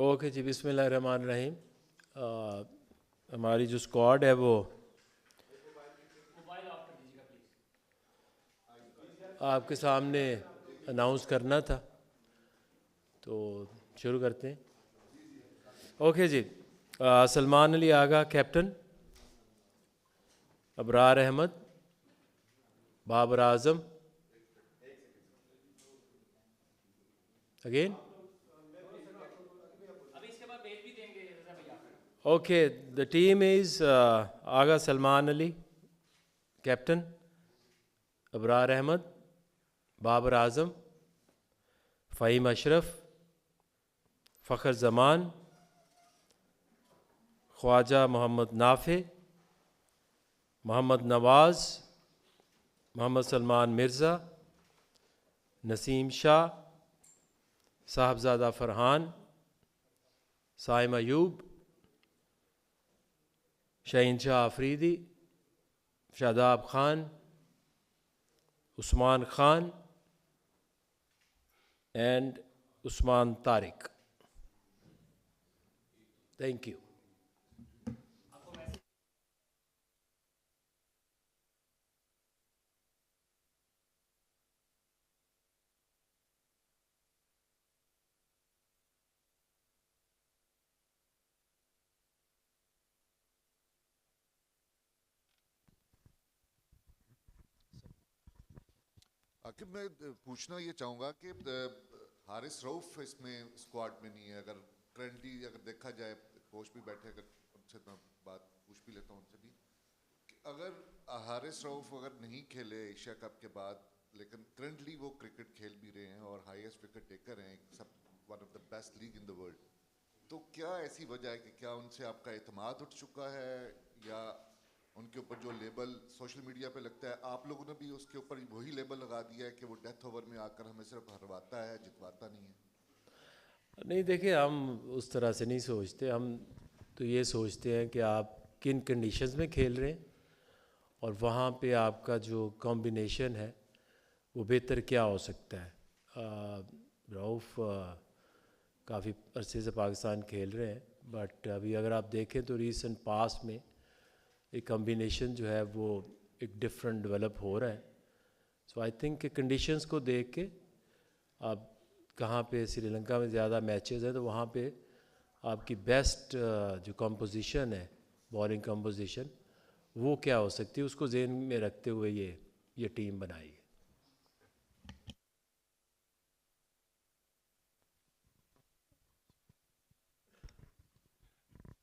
Okay जी, बिस्मिल्लाहिर्रहमानिर्रहीम। हमारी जो स्क्वाड है वो आपके सामने अनाउंस करना था, तो शुरू करते हैं। ओके जी, Salman Ali Agha captain, Abrar Ahmed, Babar Azam, again okay, the team is Agha Salman Ali captain, Abrar Ahmed, Babar Azam, Faheem Ashraf, Fakhar Zaman, Khawaja Mohammad Nafay, Mohammad Nawaz, Mohammad Salman Mirza, Naseem Shah, Sahibzada Farhan, Saim Ayub, Shaheen Shah Afridi, Shadab Khan, Usman Khan and Usman Tariq. Thank you. आखिर मैं पूछना ये चाहूँगा कि हारिस रऊफ इसमें स्क्वाड में नहीं है। अगर करंटली अगर देखा जाए, कोच भी बैठे, अगर उनसे मैं बात पूछ भी लेता हूँ उनसे भी कि अगर हारिस रऊफ अगर नहीं खेले एशिया कप के बाद, लेकिन करंटली वो क्रिकेट खेल भी रहे हैं और हाईएस्ट विकेट टेकर हैं, सब one of the best league in the world, तो क्या ऐसी वजह है कि क्या उनसे आपका एतमाद उठ चुका है, या उनके ऊपर जो लेबल सोशल मीडिया पे लगता है, आप लोगों ने भी उसके ऊपर वही लेबल लगा दिया है कि वो डेथ ओवर में आकर हमें सिर्फ हरवाता है, जितवाता नहीं है? नहीं, देखिए, हम उस तरह से नहीं सोचते। हम तो ये सोचते हैं कि आप किन कंडीशंस में खेल रहे हैं और वहाँ पे आपका जो कॉम्बिनेशन है वो बेहतर क्या हो सकता है। रऊफ़ काफ़ी अरसे से पाकिस्तान खेल रहे हैं, बट अभी अगर आप देखें तो रीसेंट पास में एक कॉम्बिनेशन जो है वो एक डिफरेंट डेवलप हो रहा है। सो आई थिंक कि कंडीशंस को देख के आप कहाँ पे श्रीलंका में ज़्यादा मैचेस हैं तो वहाँ पे आपकी बेस्ट जो कंपोजिशन है, बॉलिंग कंपोजिशन, वो क्या हो सकती है, उसको ज़हन में रखते हुए ये टीम बनाई है।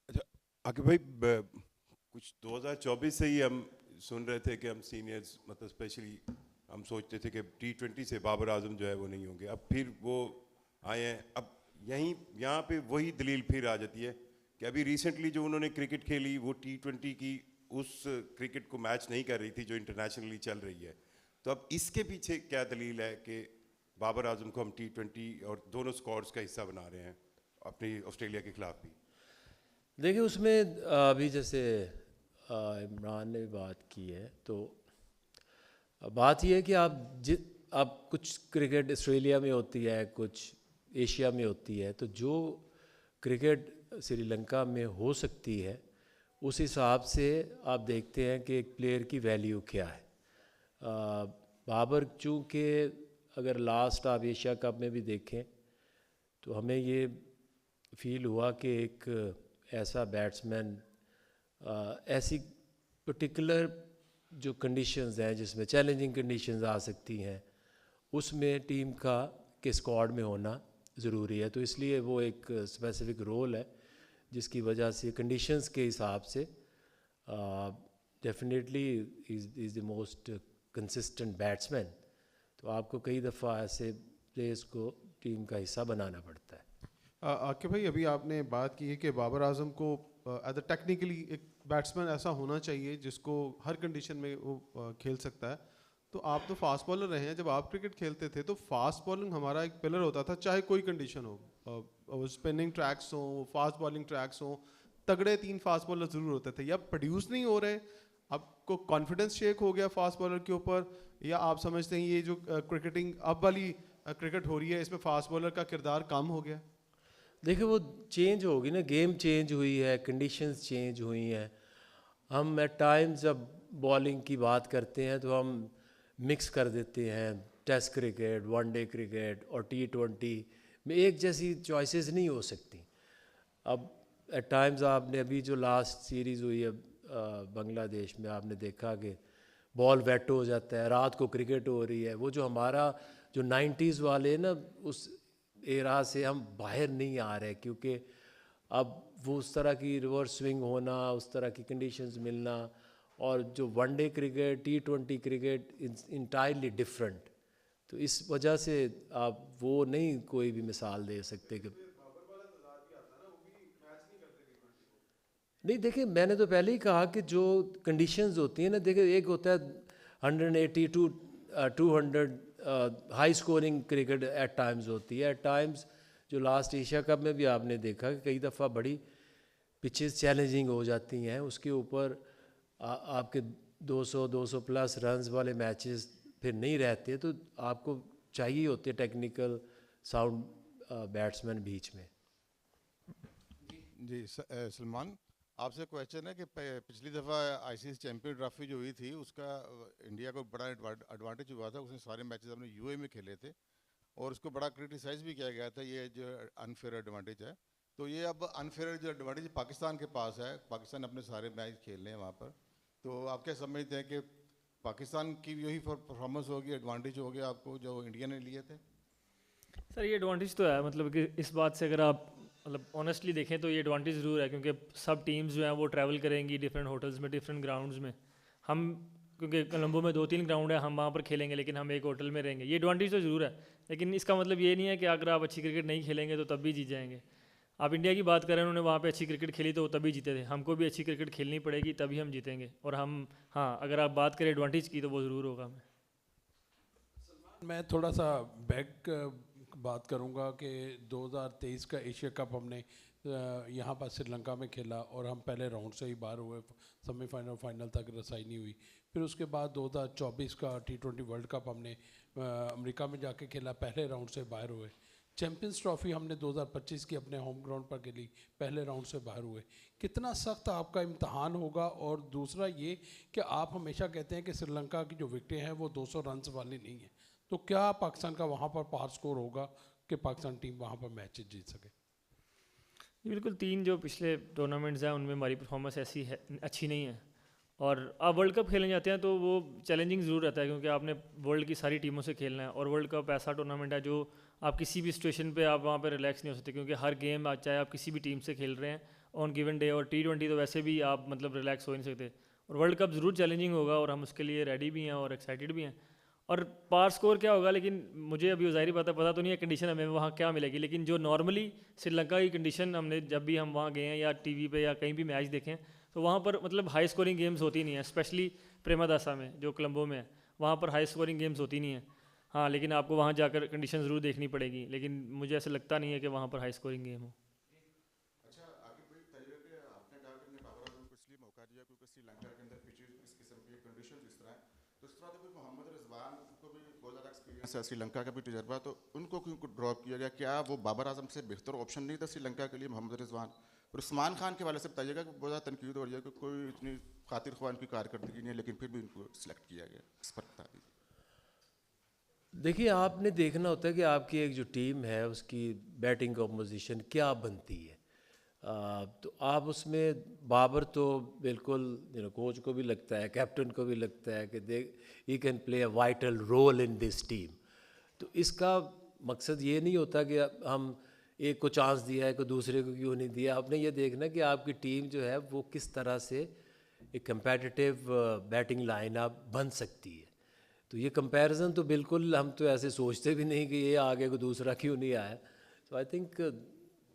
अच्छा आगे भाई, कुछ 2024 से ही हम सुन रहे थे कि हम सीनियर्स, मतलब स्पेशली हम सोचते थे कि T20 से बाबर आजम जो है वो नहीं होंगे। अब फिर वो आए हैं। अब यहाँ पे वही दलील फिर आ जाती है कि अभी रिसेंटली जो उन्होंने क्रिकेट खेली वो T20 की उस क्रिकेट को मैच नहीं कर रही थी जो इंटरनेशनली चल रही है। तो अब इसके पीछे क्या दलील है कि बाबर आजम को हम T20 और दोनों स्क्वाड्स का हिस्सा बना रहे हैं अपनी ऑस्ट्रेलिया के खिलाफ भी? देखिए, उसमें अभी जैसे इमरान ने भी बात की है, तो बात यह है कि आप कुछ क्रिकेट ऑस्ट्रेलिया में होती है, कुछ एशिया में होती है, तो जो क्रिकेट श्रीलंका में हो सकती है उस हिसाब से आप देखते हैं कि एक प्लेयर की वैल्यू क्या है। बाबर चूँकि अगर लास्ट आप एशिया कप में भी देखें तो हमें ये फील हुआ कि एक ऐसा बैट्समैन, ऐसी पर्टिकुलर जो कंडीशंस हैं जिसमें चैलेंजिंग कंडीशंस आ सकती हैं, उसमें टीम के स्क्वाड में होना ज़रूरी है। तो इसलिए वो एक स्पेसिफिक रोल है जिसकी वजह से कंडीशंस के हिसाब से definitely is the most consistent batsman. तो आपको कई दफ़ा ऐसे प्लेयर्स को टीम का हिस्सा बनाना पड़ता है। आके भाई, अभी आपने बात की है कि बाबर आजम को एज अ टेक्निकली एक बैट्समैन ऐसा होना चाहिए जिसको हर कंडीशन में वो खेल सकता है। तो आप तो फास्ट बॉलर रहे हैं, जब आप क्रिकेट खेलते थे तो फास्ट बॉलिंग हमारा एक पिलर होता था, चाहे कोई कंडीशन हो, स्पिनिंग ट्रैक्स हो, फास्ट बॉलिंग ट्रैक्स हो, तगड़े 3 फास्ट बॉलर ज़रूर होते थे। या प्रोड्यूस नहीं हो रहे, आपको कॉन्फिडेंस शेक हो गया फास्ट बॉलर के ऊपर, या आप समझते हैं ये जो क्रिकेटिंग अब वाली क्रिकेट हो रही है इसमें फास्ट बॉलर का किरदार कम हो गया? देखिए वो चेंज होगी ना, गेम चेंज हुई है, कंडीशंस चेंज हुई हैं। हम एट टाइम्स जब बॉलिंग की बात करते हैं तो हम मिक्स कर देते हैं टेस्ट क्रिकेट, वनडे क्रिकेट और T20 में एक जैसी चॉइसेस नहीं हो सकती। अब एट टाइम्स आपने अभी जो लास्ट सीरीज़ हुई है बांग्लादेश में, आपने देखा कि बॉल वेट हो जाता है, रात को क्रिकेट हो रही है। वो जो हमारा जो 90s वाले ना, उस एरा से हम बाहर नहीं आ रहे, क्योंकि अब वो उस तरह की रिवर्स स्विंग होना, उस तरह की कंडीशंस मिलना, और जो one day cricket, T20 cricket entirely different. तो इस वजह से आप वो नहीं कोई भी मिसाल दे सकते कि नहीं। देखिए मैंने तो पहले ही कहा कि जो कंडीशंस होती हैं ना, देखिए एक होता है 180 to 200 high scoring cricket at times होती है। एट टाइम्स जो लास्ट एशिया कप में भी आपने देखा कि कई दफ़ा बड़ी पिचेस चैलेंजिंग हो जाती हैं, उसके ऊपर आपके 200 प्लस रन्स वाले मैचेस फिर नहीं रहते, तो आपको चाहिए होते टेक्निकल साउंड बैट्समैन बीच में। जी सलमान, आपसे क्वेश्चन है कि पिछली दफ़ा आईसीसी चैंपियन ट्रॉफी जो हुई थी उसका इंडिया को बड़ा एडवांटेज हुआ था। उसने सारे मैचेस हमने यूए में खेले थे और उसको बड़ा क्रिटिसाइज भी किया गया था, ये जो अनफेयर एडवांटेज है। तो ये अब अनफेयर जो एडवांटेज पाकिस्तान के पास है, पाकिस्तान अपने सारे मैच खेलने हैं वहाँ पर, तो आप क्या समझते हैं कि पाकिस्तान की भी यही परफॉर्मेंस होगी, एडवांटेज हो गया आपको जो इंडिया ने लिए थे? सर ये एडवांटेज तो है, मतलब कि इस बात से अगर आप मतलब ऑनेस्टली देखें तो ये एडवांटेज ज़रूर है, क्योंकि सब टीम्स जो हैं वो ट्रैवल करेंगी डिफरेंट होटल्स में, डिफरेंट ग्राउंड्स में। हम क्योंकि कोलंबो में 2-3 ग्राउंड है, हम वहाँ पर खेलेंगे, लेकिन हम एक होटल में रहेंगे। ये एडवांटेज तो ज़रूर है, लेकिन इसका मतलब ये नहीं है कि अगर आप अच्छी क्रिकेट नहीं खेलेंगे तो तब भी जीत जाएंगे। आप इंडिया की बात करें, उन्होंने वहाँ पे अच्छी क्रिकेट खेली तो वो तभी जीते थे। हमको भी अच्छी क्रिकेट खेलनी पड़ेगी तभी हम जीतेंगे। और हम हाँ, अगर आप बात करें एडवांटेज की तो वो ज़रूर होगा। मैं थोड़ा सा बैक बात करूंगा कि 2023 का एशिया कप हमने यहाँ पर श्रीलंका में खेला और हम पहले राउंड से ही बाहर हुए, सेमीफाइनल फाइनल तक रसाई नहीं हुई। फिर उसके बाद 2024 का T20 वर्ल्ड कप हमने अमेरिका में जाके खेला, पहले राउंड से बाहर हुए। चैंपियंस ट्रॉफी हमने 2025 की अपने होम ग्राउंड पर खेली, पहले राउंड से बाहर हुए। कितना सख्त आपका इम्तहान होगा? और दूसरा ये कि आप हमेशा कहते हैं कि श्रीलंका की जो विकेटें हैं वो 200 रन वाली नहीं है, तो क्या पाकिस्तान का वहाँ पर पार स्कोर होगा कि पाकिस्तान टीम वहाँ पर मैच जीत सके? बिल्कुल, 3 जो पिछले टूर्नामेंट्स हैं उनमें हमारी परफॉर्मेंस ऐसी है अच्छी नहीं है। और आप वर्ल्ड कप खेलने जाते हैं तो वो चैलेंजिंग ज़रूर रहता है, क्योंकि आपने वर्ल्ड की सारी टीमों से खेलना है। और वर्ल्ड कप ऐसा टूर्नामेंट है जो आप किसी भी सिचुएशन पे आप वहाँ पे रिलैक्स नहीं हो सकते, क्योंकि हर गेम चाहे आप किसी भी टीम से खेल रहे हैं ऑन गिवन डे। और T20 तो वैसे भी आप मतलब रिलैक्स हो ही नहीं सकते। और वर्ल्ड कप ज़रूर चैलेंजिंग होगा और हम उसके लिए रेडी भी हैं और एक्साइटेड भी हैं। और पार स्कोर क्या होगा, लेकिन मुझे अभी ज़ाहिर पता तो नहीं है कंडीशन हमें वहाँ क्या मिलेगी। लेकिन जो नॉर्मली श्रीलंका की कंडीशन हमने जब भी हम वहाँ गए हैं या टीवी पे या कहीं भी मैच देखें, तो वहाँ पर मतलब हाई स्कोरिंग गेम्स होती नहीं है। स्पेशली प्रेमादासा में जो कोलंबो में है, वहाँ पर हाई स्कोरिंग गेम्स होती नहीं है। हाँ, लेकिन आपको वहाँ जाकर कंडीशन ज़रूर देखनी पड़ेगी, लेकिन मुझे ऐसा लगता नहीं है कि वहाँ पर हाई स्कोरिंग गेम हो। अच्छा, आगे कोई तजुर्बे पे आपने कहा कि बाबर आजम को इसलिए मौका दिया क्योंकि श्रीलंका के अंदर पिचेस इस किस्म की कंडीशन इस तरह है, तो इस तरह से मोहम्मद रिजवान को भी बहुत ज़्यादा एक्सपीरियंस है, श्रीलंका का भी तजर्बा, तो उनको क्यों ड्रॉप किया गया? क्या वो बाबर आजम से बेहतर ऑप्शन नहीं था श्रीलंका के लिए मोहम्मद रिजवान? और उस्मान खान के वाले से बताइएगा कि बहुत ज़्यादा तनकीद हो रही है कि कोई इतनी खातिर ख्वाह की कारकर्दगी नहीं है, लेकिन फिर भी इनको सिलेक्ट किया गया, इस पर बता दीजिए। देखिए आपने देखना होता है कि आपकी एक जो टीम है उसकी बैटिंग कॉम्पोजिशन क्या बनती है। तो आप उसमें बाबर तो बिल्कुल कोच को भी लगता है, कैप्टन को भी लगता है कि they he can play a vital role in this team. तो इसका मकसद ये नहीं होता कि हम एक को चांस दिया है को दूसरे को क्यों नहीं दिया। आपने ये देखना कि आपकी टीम जो है वो किस तरह से एक कंपेटिटिव बैटिंग लाइनअप बन सकती है। तो ये कंपैरिजन तो बिल्कुल हम तो ऐसे सोचते भी नहीं कि ये आगे को दूसरा क्यों नहीं आया। तो आई थिंक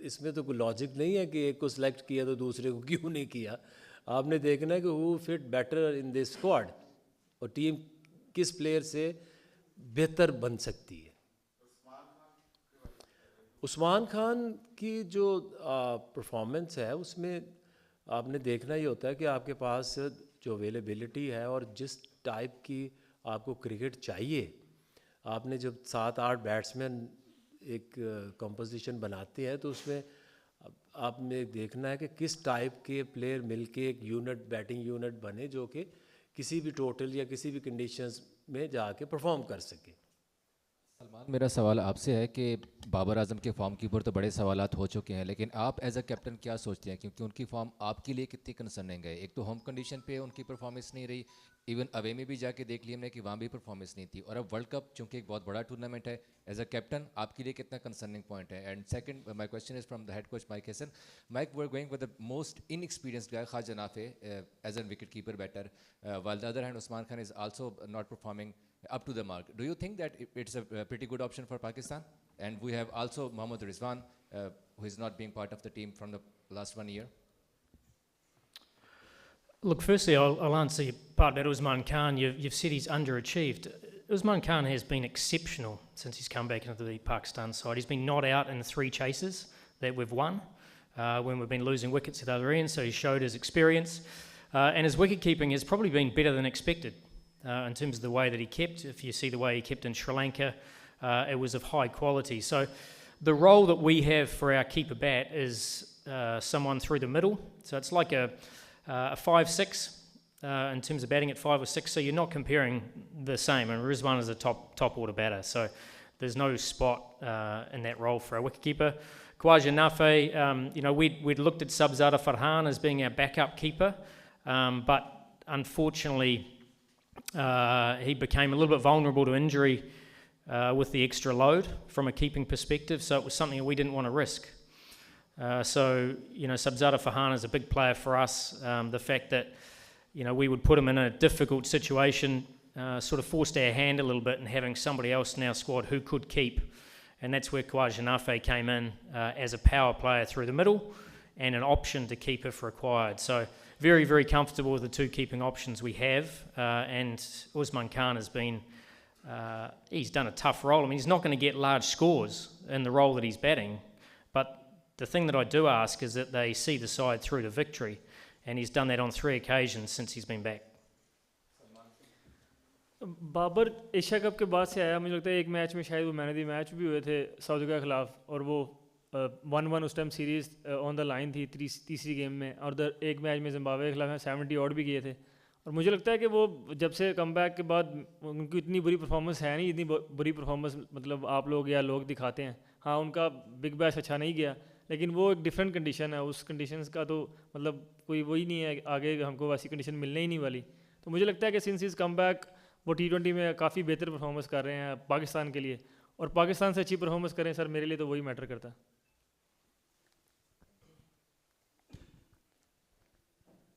इसमें तो कोई लॉजिक नहीं है कि एक को सिलेक्ट किया तो दूसरे को क्यों नहीं किया। आपने देखना है कि who fit better in this squad और टीम किस प्लेयर से बेहतर बन सकती है। उस्मान खान की जो परफॉर्मेंस है उसमें आपने देखना ही होता है कि आपके पास जो अवेलेबिलिटी है और जिस टाइप की आपको क्रिकेट चाहिए। आपने जब 7-8 बैट्समैन एक कंपोजिशन बनाते हैं तो उसमें आपने देखना है कि किस टाइप के प्लेयर मिलके एक यूनिट, बैटिंग यूनिट बने जो कि किसी भी टोटल या किसी भी कंडीशंस में जाके परफॉर्म कर सके। सलमान, मेरा सवाल आपसे है कि बाबर आजम के फॉर्म के ऊपर तो बड़े सवालात हो चुके हैं, लेकिन आप एज अ कैप्टन क्या सोचते हैं, क्योंकि उनकी फॉर्म आपके लिए कितनी कंसर्निंग है? एक तो होम कंडीशन पे उनकी परफॉर्मेंस नहीं रही, इवन अवे में भी जाके देख लिया हमने कि वहाँ भी परफॉर्मेंस नहीं थी, और अब वर्ल्ड कप चूंकि एक बहुत बड़ा टूर्नामेंट है, एज अ कैप्टन आपके लिए कितना कंसर्निंग पॉइंट है? And second, my question is from the head coach Mike Hesson. Mike, we are going with the most inexperienced guy Khawaja Nafi as an wicket keeper batter, while the other hand Usman Khan is also not performing up to the mark. Do you think that it's a pretty good option for Pakistan? And we have also Mohammad Rizwan, who is not being part of the team from the last 1 year. Look, firstly, I'll answer your part about Usman Khan. You've said he's underachieved. Usman Khan has been exceptional since he's come back into the Pakistan side. He's been not out in the 3 chases that we've won when we've been losing wickets at the other end, so he showed his experience. And his wicket keeping has probably been better than expected in terms of the way that he kept. If you see the way he kept in Sri Lanka, it was of high quality. So the role that we have for our keeper bat is someone through the middle. So it's like a 5-6 in terms of batting at 5 or 6. So you're not comparing the same. And Rizwan is a top order batter. So there's no spot in that role for our wicketkeeper. Khawaja Nafi, we'd looked at Sabzada Farhan as being our backup keeper. But unfortunately, he became a little bit vulnerable to injury with the extra load from a keeping perspective, so it was something that we didn't want to risk. Sabzada Farhan is a big player for us. The fact that, we would put him in a difficult situation sort of forced our hand a little bit in having somebody else in our squad who could keep. And that's where Khawaja Nafi came in as a power player through the middle and an option to keep if required. So very, very comfortable with the 2 keeping options we have. And Usman Khan has been, he's done a tough role. I mean, he's not going to get large scores in the role that he's batting. But the thing that I do ask is that they see the side through to victory. And he's done that on 3 occasions since he's been back. Babar Asia cup के बाद से आया, मुझे लगता है एक match में शायद वो मैन ऑफ द मैच भी हुए थे सऊदी के खिलाफ, और वो 1-1 उस time series on the line थी तीसरी गेम में, और एक मैच में जिम्बाब्वे के खिलाफ 70 आउट भी किए थे। और मुझे लगता है कि वो जब से कम बैक के बाद उनकी इतनी बुरी परफॉर्मेंस है नहीं, इतनी बुरी परफॉर्मेंस मतलब आप लोग या लोग दिखाते हैं। हाँ, उनका बिग बैश अच्छा नहीं गया, लेकिन वो एक डिफरेंट कंडीशन है, उस कंडीशन का तो मतलब कोई वही नहीं है, आगे हमको वैसी कंडीशन मिलने ही नहीं वाली। तो मुझे लगता है कि सिंस इज कम बैक वो T20 में काफ़ी बेहतर परफॉर्मेंस कर रहे हैं पाकिस्तान के लिए, और पाकिस्तान से अच्छी परफॉर्मेंस करें सर, मेरे लिए तो वही मैटर करता है।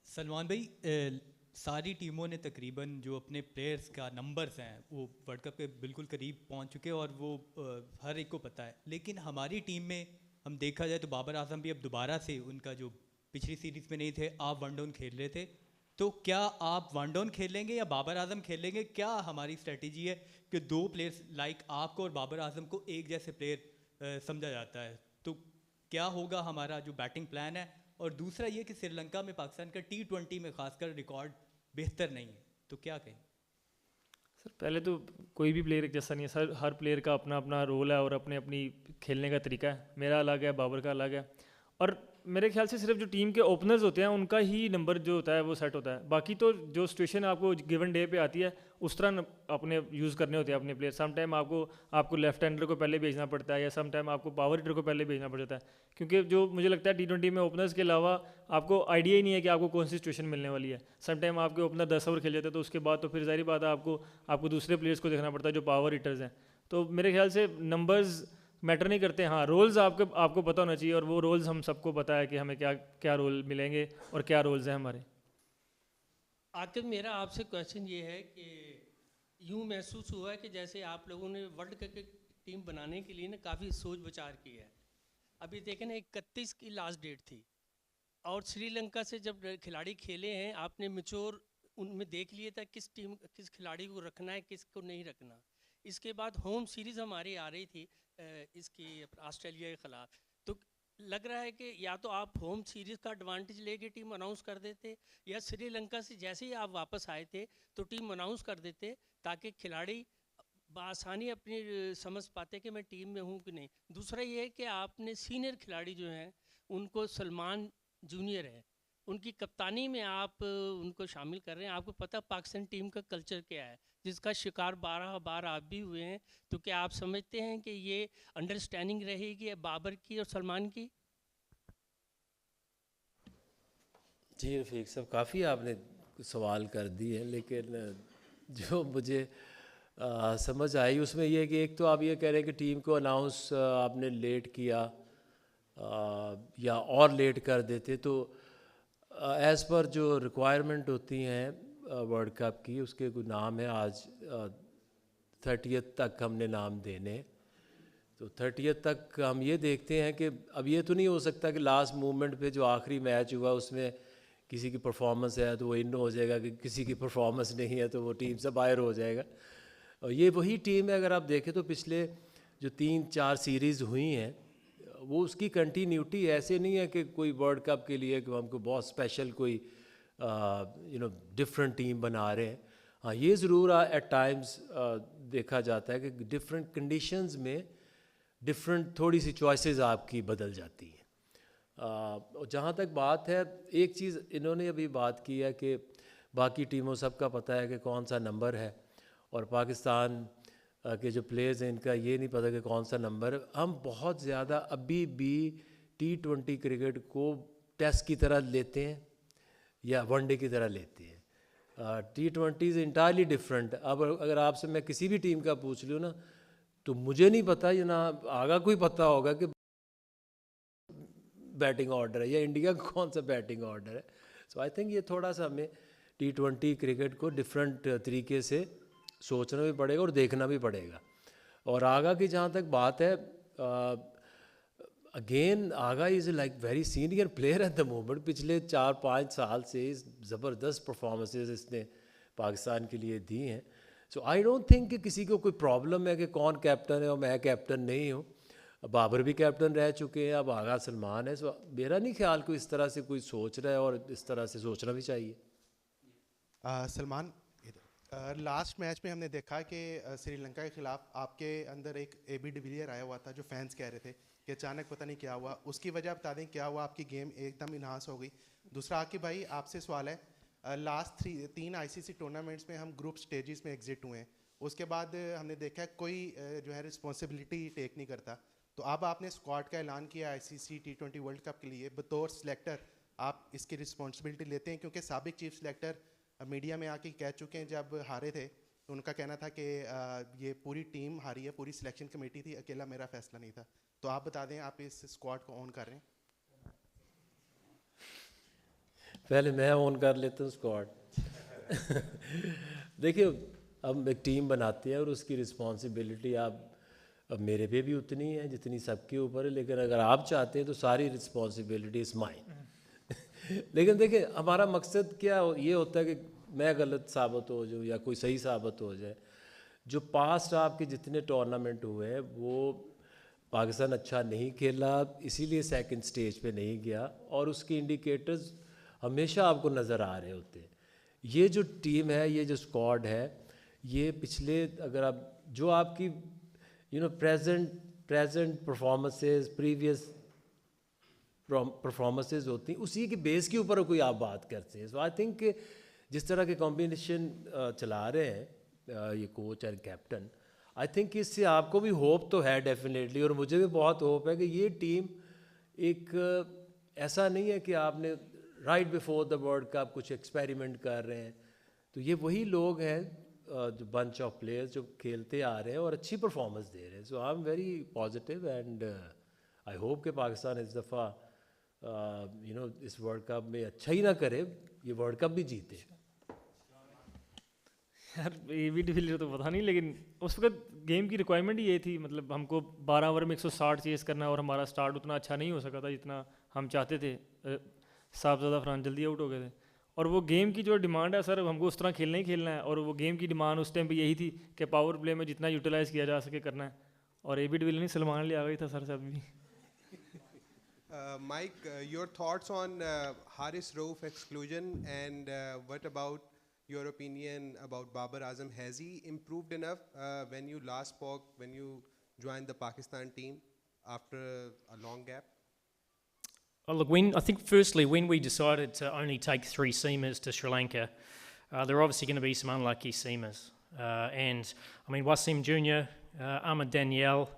सलमान भाई, सारी टीमों ने तकरीबन जो अपने प्लेयर्स का नंबर्स हैं वो वर्ल्ड कप के बिल्कुल करीब पहुंच चुके हैं, और वो हर एक को पता है। लेकिन हमारी टीम में हम देखा जाए तो बाबर आजम भी अब दोबारा से, उनका जो पिछली सीरीज़ में नहीं थे, आप वन डाउन खेल रहे थे, तो क्या आप वन डाउन खेलेंगे या बाबर आजम खेलेंगे? क्या हमारी स्ट्रेटजी है कि 2 प्लेयर्स लाइक आपको और बाबर आजम को एक जैसे प्लेयर समझा जाता है, तो क्या होगा हमारा जो बैटिंग प्लान है? और दूसरा ये कि श्रीलंका में पाकिस्तान का T20 में खासकर रिकॉर्ड बेहतर नहीं है, तो क्या कहें? सर पहले तो कोई भी प्लेयर एक जैसा नहीं है सर, हर प्लेयर का अपना अपना रोल है और अपने अपनी खेलने का तरीका है। मेरा अलग है, बाबर का अलग है, और मेरे ख्याल से सिर्फ जो टीम के ओपनर्स होते हैं उनका ही नंबर जो होता है वो सेट होता है। बाकी तो जो सिचुएशन आपको गिवन डे पे आती है उस तरह अपने यूज़ करने होते हैं अपने प्लेयर। सम टाइम आपको लेफ्ट हैंडर को पहले भेजना पड़ता है, या सम टाइम आपको पावर हिटर को पहले भेजना पड़ता है, क्योंकि जो मुझे लगता है T20 में ओपनर्स के अलावा आपको आइडिया ही नहीं है कि आपको कौन सी सिचुएशन मिलने वाली है। सम टाइम आपके ओपनर 10 ओवर खेल जाते हैं, तो उसके बाद तो फिर ज़ाहिर बात है आपको दूसरे प्लेयर्स को देखना पड़ता है जो पावर हिटर्स हैं। तो मेरे ख्याल से नंबर्स मैटर नहीं करते। हाँ, रोल्स आपको पता होना चाहिए, और वो रोल्स हम सबको पता है कि हमें क्या रोल मिलेंगे और क्या रोल्स हैं हमारे। आतिफ, मेरा आपसे क्वेश्चन ये है कि यूँ महसूस हुआ है कि जैसे आप लोगों ने वर्ल्ड कप की टीम बनाने के लिए ना काफ़ी सोच विचार की है। अभी देखें ना, 31 की लास्ट डेट थी, और श्रीलंका से जब खिलाड़ी खेले हैं आपने मिचोर उनमें देख लिया था किस खिलाड़ी को रखना है किसको नहीं रखना। इसके बाद होम सीरीज़ हमारी आ रही थी इसकी ऑस्ट्रेलिया के ख़िलाफ़, तो लग रहा है कि या तो आप होम सीरीज़ का एडवांटेज लेके टीम अनाउंस कर देते, या श्रीलंका से जैसे ही आप वापस आए थे तो टीम अनाउंस कर देते, ताकि खिलाड़ी बआसानी अपनी समझ पाते कि मैं टीम में हूँ कि नहीं। दूसरा ये है कि आपने सीनियर खिलाड़ी जो हैं उनको सलमान जूनियर है, उनकी कप्तानी में आप उनको शामिल कर रहे हैं। आपको पता पाकिस्तान टीम का कल्चर क्या है, जिसका शिकार 12 बार आप भी हुए हैं। तो क्या आप समझते हैं कि ये अंडरस्टैंडिंग रहेगी बाबर की और सलमान की? जी रफ़ीक साहब, काफ़ी आपने सवाल कर दिए, लेकिन जो मुझे समझ आई उसमें ये है कि एक तो आप ये कह रहे हैं कि टीम को अनाउंस आपने लेट किया या और लेट कर देते, तो एज़ पर जो रिक्वायरमेंट होती हैं वर्ल्ड कप की, उसके कोई नाम है आज 30th तक हमने नाम देने। तो 30th तक हम ये देखते हैं कि अब ये तो नहीं हो सकता कि लास्ट मोमेंट पे जो आखिरी मैच हुआ उसमें किसी की परफॉर्मेंस है तो वो इन हो जाएगा, कि किसी की परफॉर्मेंस नहीं है तो वो टीम से बाहर हो जाएगा। और ये वही टीम है, अगर आप देखें तो पिछले जो 3-4 सीरीज़ हुई हैं वो उसकी कंटिन्यूटी ऐसे नहीं है कि कोई वर्ल्ड कप के लिए कि हमको बहुत स्पेशल कोई डिफरेंट टीम बना रहे हैं। हाँ, ये ज़रूर एट टाइम्स देखा जाता है कि डिफरेंट कंडीशंस में डिफरेंट थोड़ी सी चॉइसेस आपकी बदल जाती हैं। और जहाँ तक बात है, एक चीज़ इन्होंने अभी बात की है कि बाकी टीमों सबका पता है कि कौन सा नंबर है, और पाकिस्तान के जो प्लेयर्स हैं इनका ये नहीं पता कि कौन सा नंबर है। हम बहुत ज़्यादा अभी भी T20 क्रिकेट को टेस्ट की तरह लेते हैं या वनडे की तरह लेते हैं। T20 is entirely different. अब अगर आपसे मैं किसी भी टीम का पूछ लूँ ना, तो मुझे नहीं पता, या ना आगा कोई पता होगा कि बैटिंग ऑर्डर है या इंडिया का कौन सा बैटिंग ऑर्डर है। सो आई थिंक ये थोड़ा सा हमें T20 क्रिकेट को डिफरेंट तरीके से सोचना भी पड़ेगा और देखना भी पड़ेगा। और आगा की जहाँ तक बात है, again Agha is like very senior player at the moment. पिछले 4-5 साल से ज़बरदस्त परफॉर्मेंसेस इसने पाकिस्तान के लिए दी हैं। सो आई डोंट थिंक कि किसी को कोई प्रॉब्लम है कि कौन कैप्टन है और मैं कैप्टन नहीं हूँ। बाबर भी कैप्टन रह चुके हैं, अब आगा सलमान है। सो मेरा नहीं ख्याल कोई इस तरह से कोई सोच रहा है, और इस तरह से सोचना भी चाहिए। सलमान, लास्ट मैच में हमने देखा कि श्रीलंका के खिलाफ आपके अंदर एक AB डिविलियर आया हुआ था, जो फैंस कह रहे थे कि अचानक पता नहीं क्या हुआ। उसकी वजह बता दें क्या हुआ, आपकी गेम एकदम इन्हांस हो गई। दूसरा आकिब भाई, आपसे सवाल है, लास्ट 3 ICC टूर्नामेंट्स में हम ग्रुप स्टेजेस में एग्जिट हुए हैं, उसके बाद हमने देखा है कोई जो है रिस्पॉन्सिबिलिटी टेक नहीं करता। तो अब आपने स्क्वाड का ऐलान किया ICC T20 वर्ल्ड कप के लिए, बतौर सिलेक्टर आप इसकी रिस्पॉन्सिबिलिटी लेते हैं? क्योंकि साबिक चीफ सिलेक्टर मीडिया में आके कह चुके हैं, जब हारे थे तो उनका कहना था कि ये पूरी टीम हारी है, पूरी सिलेक्शन कमेटी थी, अकेला मेरा फैसला नहीं था। तो आप बता दें, आप इस स्क्वाड को ऑन कर रहे हैं? पहले मैं ऑन कर लेता हूँ स्क्वाड। देखिए, अब एक टीम बनाते हैं और उसकी रिस्पॉन्सिबिलिटी अब मेरे पे भी उतनी है जितनी सबके ऊपर है, लेकिन अगर आप चाहते हैं तो सारी रिस्पॉन्सिबिलिटी इज़ माइन। लेकिन देखिए, हमारा मकसद क्या ये होता है कि मैं गलत साबित हो जाऊँ या कोई सही साबित हो जाए। जो पास्ट आपके जितने टूर्नामेंट हुए हैं वो पाकिस्तान अच्छा नहीं खेला, इसीलिए सेकंड स्टेज पे नहीं गया, और उसके इंडिकेटर्स हमेशा आपको नज़र आ रहे होते हैं। ये जो टीम है, ये जो स्क्वाड है, ये पिछले अगर आप जो आपकी प्रेजेंट परफॉर्मेंसेस, प्रीवियस परफॉर्मेंसेस होती हैं, उसी के बेस के ऊपर कोई आप बात करते हैं। सो आई थिंक जिस तरह के कॉम्बिनेशन चला रहे हैं ये कोच और कैप्टन, आई थिंक इससे आपको भी होप तो है डेफिनेटली, और मुझे भी बहुत होप है कि ये टीम एक ऐसा नहीं है कि आपने right before the world cup कुछ एक्सपेरिमेंट कर रहे हैं। तो ये वही लोग हैं, जो बंच ऑफ प्लेयर्स जो खेलते आ रहे हैं और अच्छी परफॉर्मेंस दे रहे हैं। So I am very positive and I hope कि पाकिस्तान इस दफ़ा इस वर्ल्ड कप में अच्छा ही ना करे, ये वर्ल्ड कप भी जीते। यार AB डिविलियर तो पता नहीं, लेकिन उस वक्त गेम की रिक्वायरमेंट ही ये थी, मतलब हमको 12 ओवर में 160 चेस करना, और हमारा स्टार्ट उतना अच्छा नहीं हो सका था जितना हम चाहते थे। साहबजादा फरहान जल्दी आउट हो गए थे, और वो गेम की जो डिमांड है सर, हमको उस तरह खेलना ही खेलना है, और वो गेम की डिमांड उस टाइम पे यही थी कि पावर प्ले में जितना यूटिलाइज़ किया जा सके करना है, और AB डिविलियर नहीं, सलमान ले आ गई था सर से अभी। Mike, your thoughts on Haris Rauf exclusion, and what about your opinion about Babar Azam? Has he improved enough when you last spoke, when you joined the Pakistan team after a long gap? Look, I think firstly, when we decided to only take 3 seamers to Sri Lanka, there are obviously going to be some unlucky seamers. And I mean, Wasim Jr., Ahmed Danielle,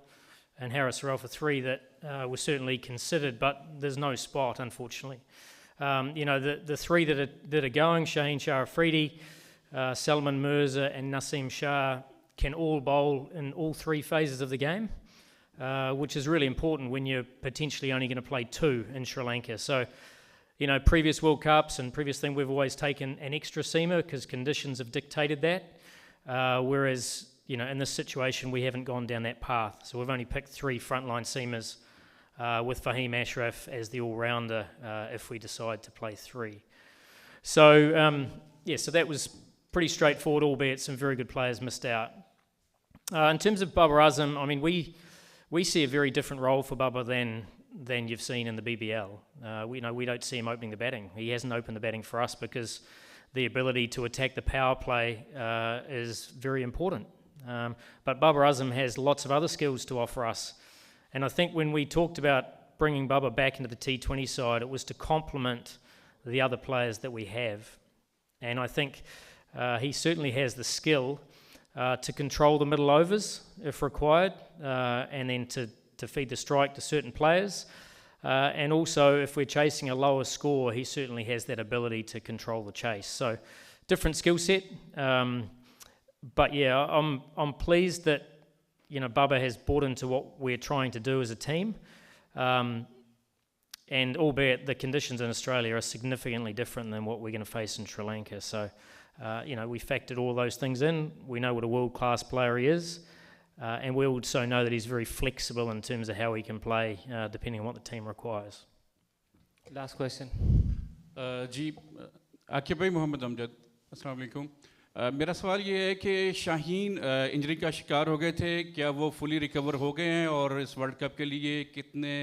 and Haris Rauf are 3 that were certainly considered, but there's no spot, unfortunately. The 3 that are going, Shaheen Shah Afridi, Salman Mirza, and Naseem Shah, can all bowl in all 3 phases of the game, which is really important when you're potentially only going to play 2 in Sri Lanka. So, previous World Cups and previous thing, we've always taken an extra seamer because conditions have dictated that. Whereas, in this situation, we haven't gone down that path. So we've only picked 3 frontline seamers with Fahim Ashraf as the all-rounder if we decide to play 3. So, so that was pretty straightforward, albeit some very good players missed out. In terms of Babar Azam, I mean, we see a very different role for Baba than you've seen in the BBL. We don't see him opening the batting. He hasn't opened the batting for us because the ability to attack the power play is very important. But Babar Azam has lots of other skills to offer us. And I think when we talked about bringing Baba back into the T20 side, it was to complement the other players that we have. And I think he certainly has the skill to control the middle overs if required, and then to feed the strike to certain players. And also, if we're chasing a lower score, he certainly has that ability to control the chase. So, different skill set. But yeah, I'm pleased that Baba has bought into what we're trying to do as a team. And albeit the conditions in Australia are significantly different than what we're going to face in Sri Lanka. So, we factored all those things in. We know what a world-class player he is. And we also know that he's very flexible in terms of how he can play, depending on what the team requires. Last question. जी आकिब भाई मोहम्मद अमजद अस्सलाम वालेकुम। मेरा सवाल ये है कि Shaheen injury का शिकार हो गए थे, क्या वो फुली रिकवर हो गए हैं और इस वर्ल्ड कप के लिए कितने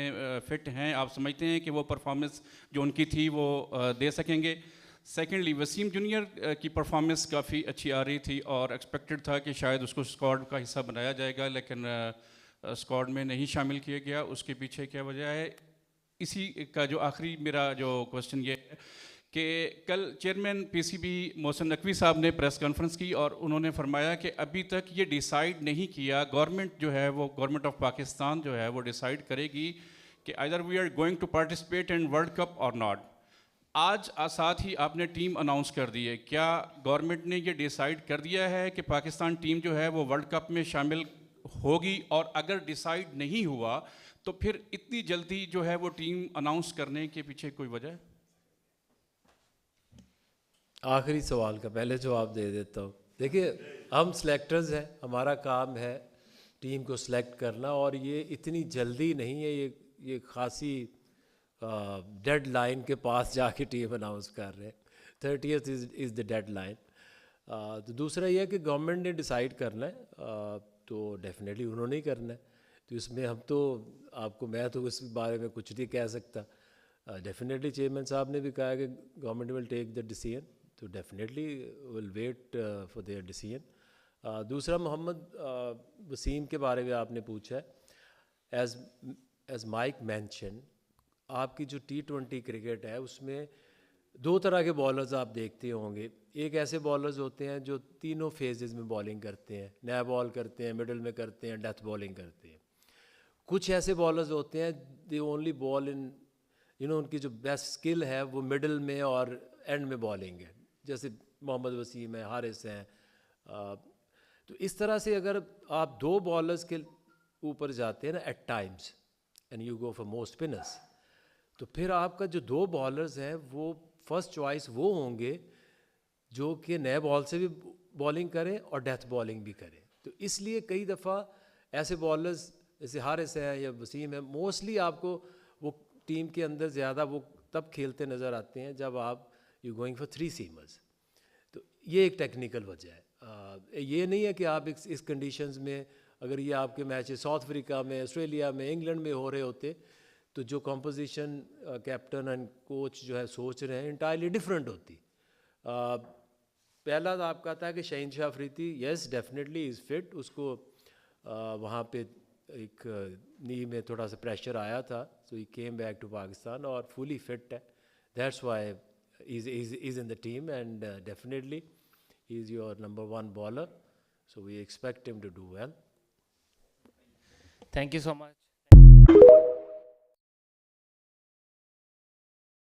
फिट हैं? आप समझते हैं कि वो परफॉर्मेंस जो उनकी थी वो दे सकेंगे? सेकेंडली, वसीम जूनियर की परफॉर्मेंस काफ़ी अच्छी आ रही थी और एक्सपेक्टेड था कि शायद उसको स्क्वाड का हिस्सा बनाया जाएगा, लेकिन स्क्वाड में नहीं शामिल किया गया। उसके पीछे क्या वजह है? इसी का जो आखिरी मेरा जो क्वेश्चन ये है कि कल चेयरमैन पीसीबी मोहसिन नकवी साहब ने प्रेस कॉन्फ्रेंस की और उन्होंने फरमाया कि अभी तक ये डिसाइड नहीं किया, गवर्नमेंट जो है वो गवर्नमेंट ऑफ पाकिस्तान जो है वो डिसाइड करेगी कि either we are going to participate in world cup और नॉट। आज साथ ही आपने टीम अनाउंस कर दी है, क्या गवर्नमेंट ने ये डिसाइड कर दिया है कि पाकिस्तान टीम जो है वो वर्ल्ड कप में शामिल होगी? और अगर डिसाइड नहीं हुआ तो फिर इतनी जल्दी जो है वो टीम अनाउंस करने के पीछे कोई वजह है? आखिरी सवाल का पहले जवाब दे देता हूँ। देखिए, हम सिलेक्टर्स हैं, हमारा काम है टीम को सिलेक्ट करना, और ये इतनी जल्दी नहीं है, ये खासी डेड लाइन के पास जाके टीम अनाउंस कर रहे हैं। 30th is the dead line. तो दूसरा ये है कि गवर्नमेंट ने डिसाइड करना है, तो डेफिनेटली उन्होंने ही करना है। तो इसमें हम तो मैं तो इस बारे में कुछ नहीं कह सकता। डेफिनेटली चेयरमैन साहब ने भी कहा है कि government will take the decision, तो definitely will wait for their decision. दूसरा, मोहम्मद वसीम के बारे में आपने पूछा है। एज माइक मेंशन, आपकी जो T20 क्रिकेट है उसमें 2 तरह के बॉलर्स आप देखते होंगे। एक ऐसे बॉलर्स होते हैं जो तीनों फेजेस में बॉलिंग करते हैं, नया बॉल करते हैं, मिडल में करते हैं, डेथ बॉलिंग करते हैं। कुछ ऐसे बॉलर्स होते हैं दे ओनली बॉल इन उनकी जो बेस्ट स्किल है वो मिडल में और एंड में बॉलिंग है, जैसे मोहम्मद वसीम है, हारिस हैं। तो इस तरह से अगर आप 2 बॉलर्स के ऊपर जाते हैं ना at times and you go for more spinners, तो फिर आपका जो 2 बॉलर्स हैं वो फर्स्ट चॉइस वो होंगे जो कि नए बॉल से भी बॉलिंग करें और डेथ बॉलिंग भी करें। तो इसलिए कई दफ़ा ऐसे बॉलर्स जैसे हारिस हैं या वसीम है, मोस्टली आपको वो टीम के अंदर ज़्यादा वो तब खेलते नज़र आते हैं जब आप यू गोइंग फॉर 3 सीमर्स। तो ये एक टेक्निकल वजह है। ये नहीं है कि आप इस कंडीशंस में, अगर ये आपके मैचेस साउथ अफ्रीका में, ऑस्ट्रेलिया में, इंग्लैंड में हो रहे होते तो जो कंपोजिशन कैप्टन एंड कोच जो है सोच रहे हैं इंटायरली डिफरेंट होती। पहला तो आपका था कि Shaheen Shah Afridi, yes definitely is fit, उसको वहाँ पे एक नी में थोड़ा सा प्रेशर आया था, सो ही केम बैक टू पाकिस्तान और फुली फिट है. That's why he's in the team, and definitely he's your number one bowler, so we expect him to do well. Thank you so much.